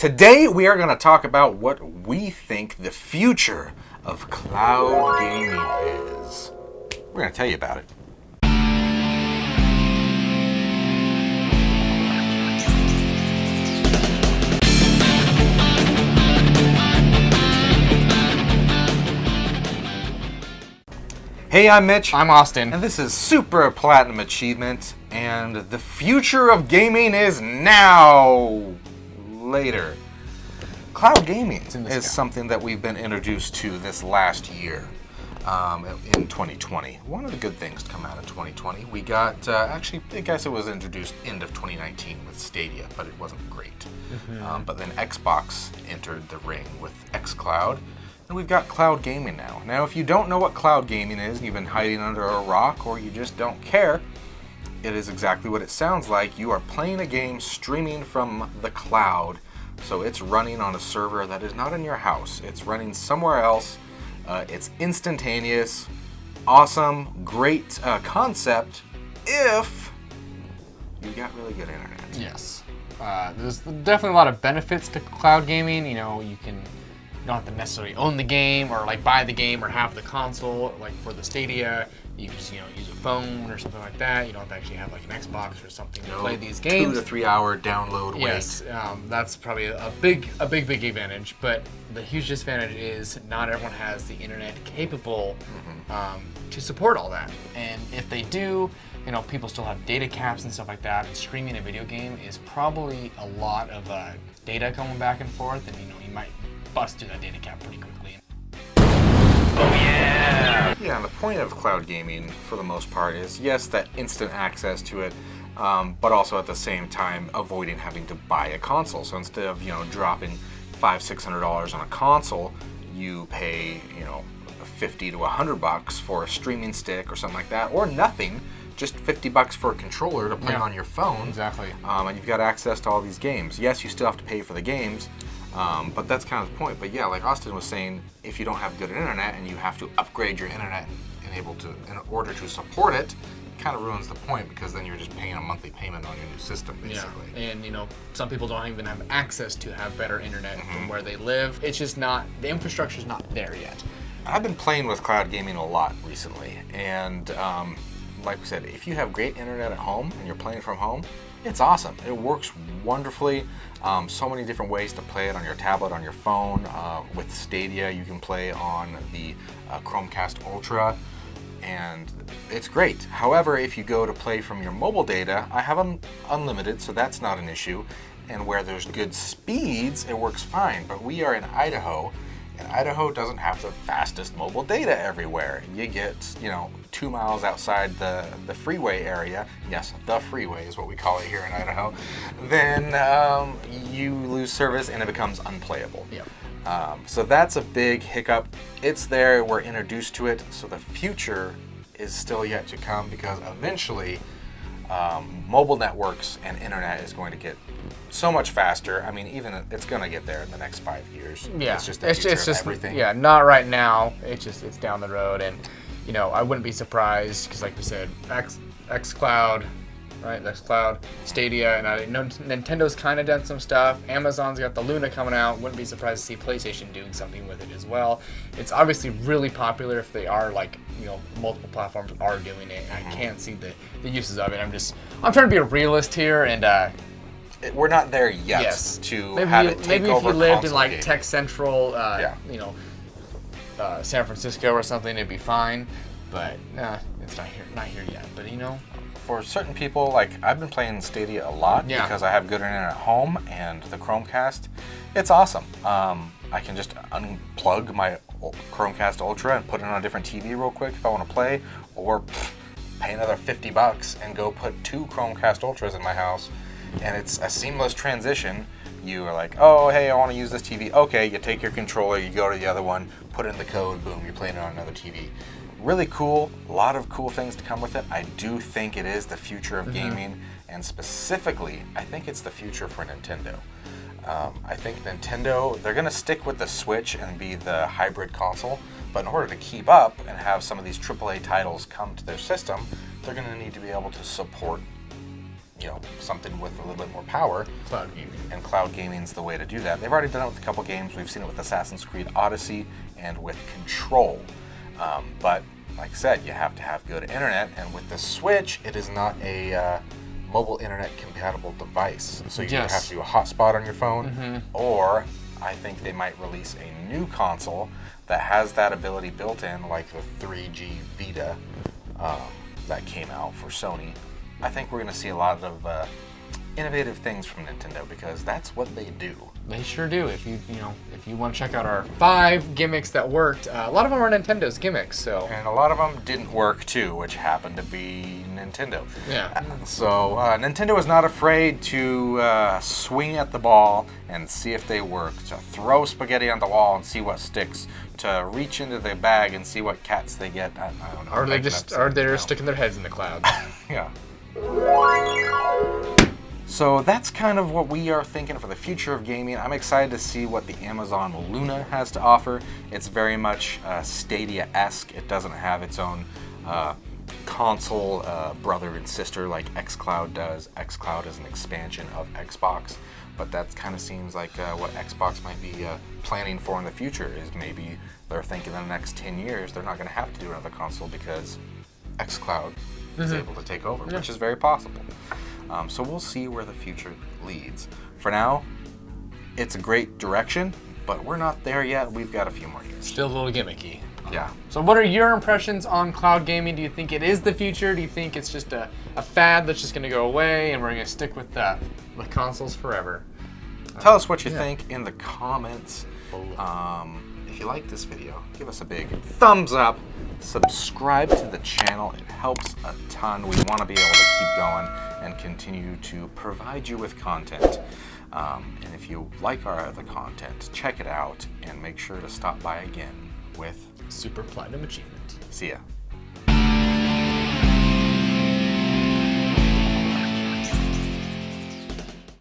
Today we are going to talk about what we think the future of cloud gaming is. We're going to tell you about it. Hey, I'm Mitch. I'm Austin. And this is Super Platinum Achievement, and the future of gaming is now. Later. Cloud gaming is something that we've been introduced to this last year in 2020. One of the good things to come out of 2020, we got, actually, I guess it was introduced end of 2019 with Stadia, but it wasn't great. But then Xbox entered the ring with XCloud, and we've got cloud gaming now. Now, if you don't know what cloud gaming is, and you've been hiding under a rock, or you just don't care, it is exactly what it sounds like. You are playing a game streaming from the cloud, so it's running on a server that is not in your house. It's running somewhere else. It's instantaneous, awesome, great concept if you got really good internet. Yes. There's definitely a lot of benefits to cloud gaming. You know, you don't have to necessarily own the game or like buy the game or have the console. Like for the Stadia, you can just use a phone or something like that. You don't have to actually have like an Xbox or something to play these games. 2 to 3 hour download wait. Yes, that's probably a big advantage. But the huge disadvantage is not everyone has the internet capable to support all that. And if they do, people still have data caps and stuff like that. And streaming a video game is probably a lot of data going back and forth, and you might bust through that data cap pretty quickly. Oh yeah! Yeah, and the point of cloud gaming, for the most part, is yes, that instant access to it, but also at the same time avoiding having to buy a console. So instead of dropping $500-$600 on a console, you pay $50 to $100 for a streaming stick or something like that, or nothing. Just $50 for a controller to play on your phone. Exactly. And you've got access to all these games. Yes, you still have to pay for the games. But that's kind of the point. But yeah, like Austin was saying, if you don't have good internet and you have to upgrade your internet in order to support it, it kind of ruins the point, because then you're just paying a monthly payment on your new system, basically. Yeah. And some people don't even have access to have better internet from where they live. It's just not, the infrastructure's not there yet. I've been playing with cloud gaming a lot recently, and like we said, if you have great internet at home and you're playing from home, it's awesome. It works wonderfully. So many different ways to play it on your tablet, on your phone. With Stadia, you can play on the Chromecast Ultra, and it's great. However, if you go to play from your mobile data, I have them unlimited, so that's not an issue. And where there's good speeds, it works fine. But we are in Idaho, and Idaho doesn't have the fastest mobile data everywhere. You get, 2 miles outside the freeway area, yes, the freeway is what we call it here in Idaho, then you lose service and it becomes unplayable. Yep. So that's a big hiccup. It's there, we're introduced to it, so the future is still yet to come, because eventually mobile networks and internet is going to get so much faster. I mean, even it's going to get there in the next 5 years. Yeah, it's just the future of everything. Yeah, not right now. It's down the road, and I wouldn't be surprised, because like we said, XCloud, right? XCloud, Stadia, and I know Nintendo's kind of done some stuff. Amazon's got the Luna coming out. Wouldn't be surprised to see PlayStation doing something with it as well. It's obviously really popular if they are multiple platforms are doing it. And I can't see the uses of it. I'm trying to be a realist here, and we're not there yet. Yes. To maybe have it take maybe over if you lived in console gaming. Tech Central, San Francisco or something, it'd be fine. But it's not here yet. But for certain people, like I've been playing Stadia a lot because I have good internet at home, and the Chromecast, it's awesome. I can just unplug my Chromecast Ultra and put it on a different TV real quick if I want to play, or pay another $50 and go put 2 Chromecast Ultras in my house, and it's a seamless transition. You are like, oh, hey, I want to use this TV. Okay, you take your controller, you go to the other one, put in the code, boom, you're playing it on another TV. Really cool, a lot of cool things to come with it. I do think it is the future of gaming, and specifically, I think it's the future for Nintendo. I think Nintendo, they're going to stick with the Switch and be the hybrid console, but in order to keep up and have some of these AAA titles come to their system, they're going to need to be able to support something with a little bit more power. Cloud gaming. And cloud gaming's the way to do that. They've already done it with a couple games. We've seen it with Assassin's Creed Odyssey and with Control. But like I said, you have to have good internet, and with the Switch, it is not a mobile internet compatible device. So you either have to do a hotspot on your phone, or I think they might release a new console that has that ability built in, like the 3G Vita that came out for Sony. I think we're going to see a lot of innovative things from Nintendo, because that's what they do. They sure do. If you want to check out our 5 gimmicks that worked, a lot of them are Nintendo's gimmicks. So. And a lot of them didn't work too, which happened to be Nintendo. Yeah. So Nintendo is not afraid to swing at the ball and see if they work, to throw spaghetti on the wall and see what sticks, to reach into the bag and see what cats they get. I don't know. Or they're sticking their heads in the clouds. Yeah. So that's kind of what we are thinking for the future of gaming. I'm excited to see what the Amazon Luna has to offer. It's very much Stadia-esque. It doesn't have its own console brother and sister like XCloud does. XCloud is an expansion of Xbox, but that kind of seems like what Xbox might be planning for in the future. Is maybe they're thinking in the next 10 years they're not going to have to do another console because XCloud is able to take over, which is very possible. So we'll see where the future leads. For now, it's a great direction, but we're not there yet. We've got a few more years. Still a little gimmicky. Yeah. So what are your impressions on cloud gaming? Do you think it is the future? Do you think it's just a fad that's just going to go away and we're going to stick with consoles forever? Tell us what you think in the comments. If you like this video, give us a big thumbs up. Subscribe to the channel. It helps a ton. We want to be able to keep going and continue to provide you with content. And if you like our other content, check it out and make sure to stop by again with Super Platinum Achievement. See ya.